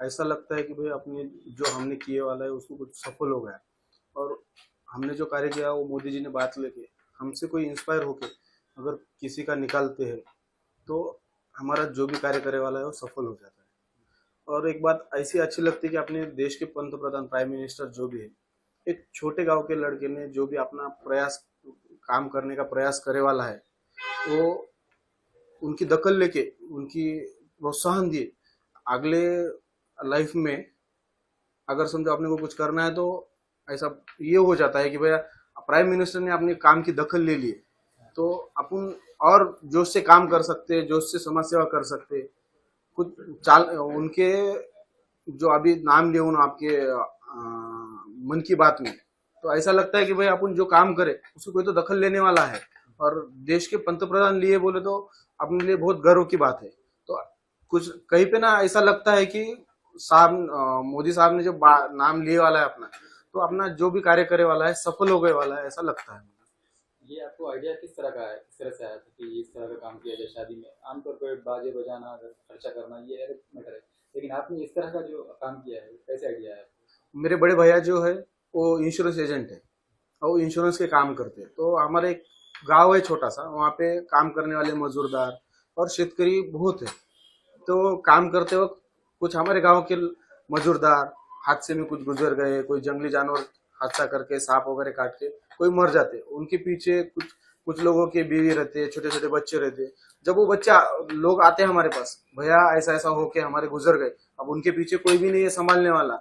ऐसा लगता है कि भाई अपने जो हमने किए वाला है उसको कुछ सफल हो गया। और हमने जो कार्य किया वो मोदी जी ने बात लेके हमसे कोई इंस्पायर होके अगर किसी का निकालते हैं तो हमारा जो भी कार्य करे वाला है वो सफल हो जाता है। और एक बात ऐसी अच्छी लगती है कि अपने देश के पंत प्रधान प्राइम मिनिस्टर जो भी है, एक छोटे गांव के लड़के ने जो भी अपना प्रयास काम करने का प्रयास करे वाला है, वो उनकी दखल लेके उनकी प्रोत्साहन दिए अगले लाइफ में। अगर समझो अपने को कुछ करना है तो ऐसा ये हो जाता है कि भैया प्राइम मिनिस्टर ने अपने काम की दखल ले ली तो अपन और जोश से काम कर सकते, जोश से समाज सेवा कर सकते। कुछ चाल उनके जो अभी नाम लिए उन आपके मन की बात में, तो ऐसा लगता है कि भाई अपन जो काम करे उसको कोई तो दखल लेने वाला है। और देश के पंतप्रधान लिए बोले तो अपने लिए बहुत गर्व की बात है। तो कुछ कहीं पे ना ऐसा लगता है कि साहब मोदी साहब ने जो नाम लिए वाला है अपना, तो अपना जो भी कार्य करे वाला है सफल हो गए वाला है, ऐसा लगता है। ये आपको आइडिया किस तरह का है, किस तरह से आया था कि इस तरह का काम किया जाए शादी में? आमतौर पर बाजे बजाना, खर्चा करना ये अलग मैटर है, लेकिन आपने इस तरह का जो काम किया है कैसे आइडिया है? मेरे बड़े भैया जो है वो इंश्योरेंस एजेंट है और वो इंश्योरेंस के काम करते हैं। तो हमारे एक गांव है छोटा सा, वहाँ पे काम करने वाले मजदूरदार और शेतकरी बहुत है। तो काम करते वक्त कुछ हमारे गांव के मजदूरदार हादसे में कुछ गुजर गए, कोई जंगली जानवर हादसा करके सांप वगैरह काट के कोई मर जाते, उनके पीछे कुछ कुछ लोगों के बीवी रहते, छोटे छोटे बच्चे रहते। जब वो बच्चा लोग आते हैं हमारे पास, भैया ऐसा ऐसा हो के हमारे गुजर गए, अब उनके पीछे कोई भी नहीं है संभालने वाला,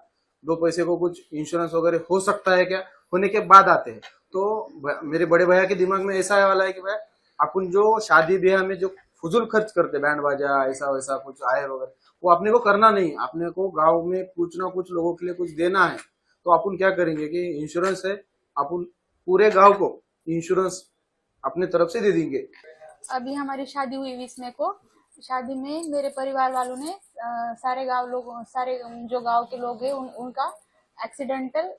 दो पैसे को कुछ इंश्योरेंस वगैरह हो सकता है क्या, होने के बाद आते हैं। तो मेरे बड़े भैया के दिमाग में ऐसा वाला है कि भाई अपन जो शादी ब्याह में जो फुजूल खर्च करते, बैंड बाजा ऐसा वैसा कुछ आए वगैरह, वो अपने को करना नहीं, अपने को गांव में कुछ ना कुछ लोगों के लिए कुछ देना है। तो अपन क्या करेंगे कि इंश्योरेंस है, अपन पूरे गांव को इंश्योरेंस अपने तरफ से दे देंगे। अभी हमारी शादी हुई 20 मई को। शादी में मेरे परिवार वालों ने सारे जो गांव के लोग हैं उनका एक्सीडेंटल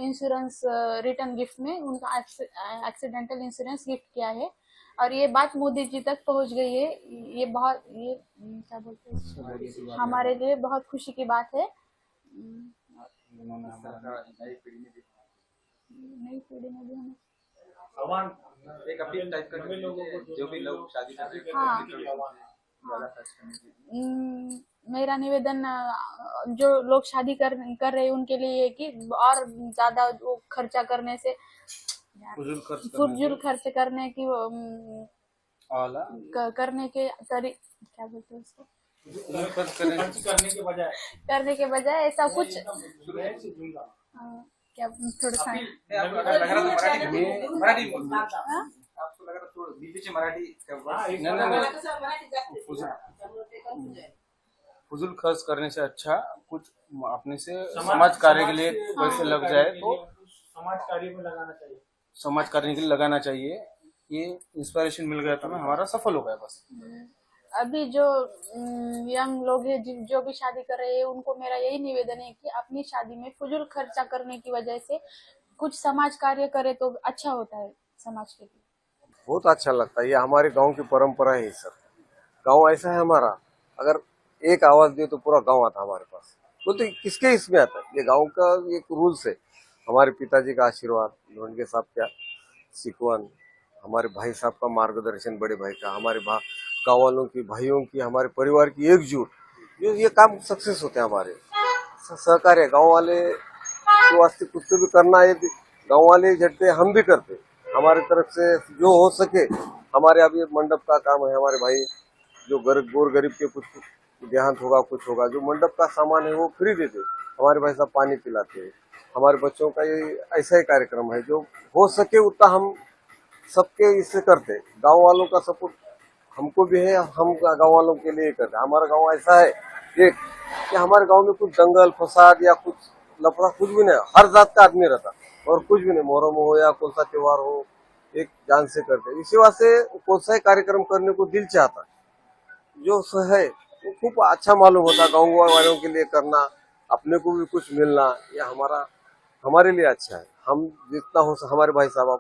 इंश्योरेंस रिटर्न गिफ्ट में उनका एक्सीडेंटल इंश्योरेंस गिफ्ट किया है। और ये बात मोदी जी तक पहुंच गई है। ये क्या बोलते हैं, हमारे लिए बहुत खुशी की बात है। नई पीढ़ी में भी हमें एक अपील टाइप का जो भी लोग शादी कर रहे हैं, हाँ, ज्यादा खर्च करने की। मेरा निवेदन जो लोग शादी कर रहे हैं उनके लिए है कि और ज्यादा वो खर्चा करने से, फुजूल खर्च करने की करने के क्या बोलते हैं उसको, करने के बजाय ऐसा कुछ क्या थोड़ा सा फुजूल खर्च करने से अच्छा कुछ अपने से समाज कार्य के लिए पैसे लग जाए तो समाज कार्य में लगाना चाहिए, समाज कार्य के लिए लगाना चाहिए। ये इंस्पिरेशन मिल गया तो मैं हमारा सफल हो गया बस। अभी जो यंग लोग हैं जो भी शादी कर रहे हैं उनको मेरा यही निवेदन है कि अपनी शादी में फुजूल खर्चा करने की वजह से कुछ समाज कार्य करे तो अच्छा होता है समाज के लिए। बहुत अच्छा लगता है, ये हमारे गांव की परंपरा है। सर गांव ऐसा है हमारा, अगर एक आवाज दिए तो पूरा गांव आता हमारे पास। वो तो किसके इसमें आता है, ये गांव का एक रूल्स है। हमारे पिताजी का आशीर्वाद, लोंडे साहब का सिकवन, हमारे भाई साहब का मार्गदर्शन, बड़े भाई का, हमारे गाँव वालों की, भाइयों की, हमारे परिवार की एकजुट, ये काम सक्सेस होते हैं हमारे। सहकार्य गाँव वाले के वास्ते कुछ तो भी करना है, गाँव वाले झटते हम भी करते, हमारे तरफ से जो हो सके। हमारे अभी मंडप का काम है, हमारे भाई जो गोर गरीब के कुछ देहांत होगा, कुछ होगा, जो मंडप का सामान है वो फ्री देते, हमारे भाई साहब पानी पिलाते हैं। हमारे बच्चों का ये ऐसा ही कार्यक्रम है, जो हो सके उतना हम सबके इससे करते। गांव वालों का सपोर्ट हमको भी है, हम गांव वालों के लिए करते। हमारा गांव ऐसा है एक कि हमारे गांव में कुछ दंगल फसाद या कुछ लफड़ा कुछ भी नहीं, हर जात का आदमी रहता और कुछ भी नहीं, मुहर्रम हो या कौन सा त्योहार हो, एक जान से करते। इसी वास्ते कौन सा कार्यक्रम करने को दिल चाहता, जो है वो खूब अच्छा मालूम होता। गाँव वालों के लिए करना, अपने को भी कुछ मिलना, यह हमारे लिए अच्छा है। हम जितना हो हमारे भाई साहब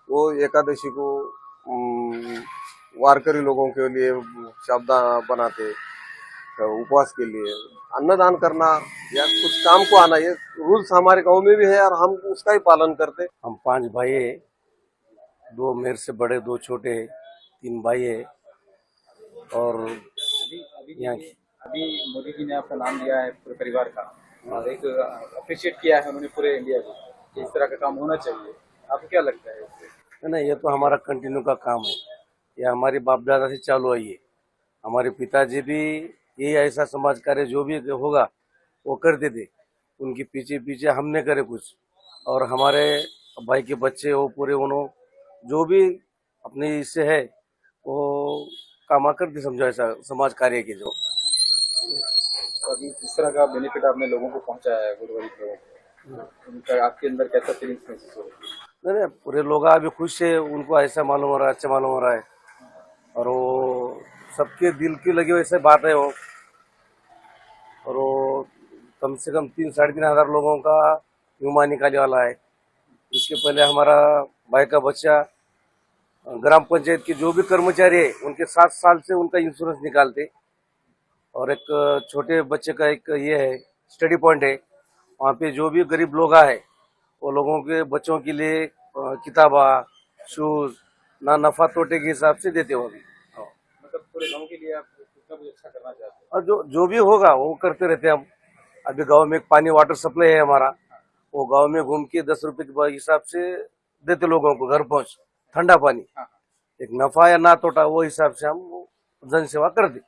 वो एकादशी को वारकरी लोगों के लिए शब्द बनाते, उपवास के लिए अन्नदान करना या कुछ काम को आना, ये रूल्स हमारे गांव में भी है और हम उसका ही पालन करते। हम 5 भाई है, 2 मेरे से बड़े, 2 छोटे, 3 भाई है। और अभी यहाँ अभी मोदी जी ने आपका नाम लिया है पूरे परिवार का और एक अप्रिशिएट किया है उन्होंने पूरे इंडिया को कि इस तरह का काम होना चाहिए। आपको क्या लगता है इससे? नहीं, ये तो हमारा कंटिन्यू का काम है, ये हमारी बाप दादा से चालू है। ये हमारे पिताजी भी यही ऐसा समाज कार्य जो भी होगा वो करते थे, उनके पीछे पीछे हमने करे कुछ, और हमारे भाई के बच्चे वो पूरे उन्होंने जो भी अपने इससे है वो काम करते, समझो ऐसा समाज कार्य के जो। अभी जिस तरह का बेनिफिट आपने लोगों को पहुंचाया है, गरीब लोगों को, उनका आपके अंदर कैसा फीलिंग्स महसूस हो रही है? नहीं, पूरे लोग अभी खुश है, उनको ऐसा मालूम हो रहा है, अच्छा मालूम हो रहा है, और वो सबके दिल की लगी वैसे बात है वो। और वो कम से कम 3-3.5 हजार लोगों का बीमा निकालने वाला है। इसके पहले हमारा भाई का बच्चा ग्राम पंचायत के जो भी कर्मचारी है उनके 7 साल से उनका इंश्योरेंस निकालते। और एक छोटे बच्चे का एक ये है स्टडी पॉइंट है, वहाँ पे जो भी गरीब लोग आए वो लोगों के बच्चों के लिए किताबा, शूज ना नफा तोटे के हिसाब से देते हो। मतलब पूरे गांव के लिए आप कितना कुछ अच्छा करना चाहते हैं? और जो भी होगा वो करते रहते हैं हम। अभी गांव में एक पानी वाटर सप्लाई है हमारा, वो गांव में घूम के 10 रुपए के हिसाब से देते लोगों को घर पहुंच ठंडा पानी। एक नफा या ना तोटा वो हिसाब से हम जन सेवा कर दे।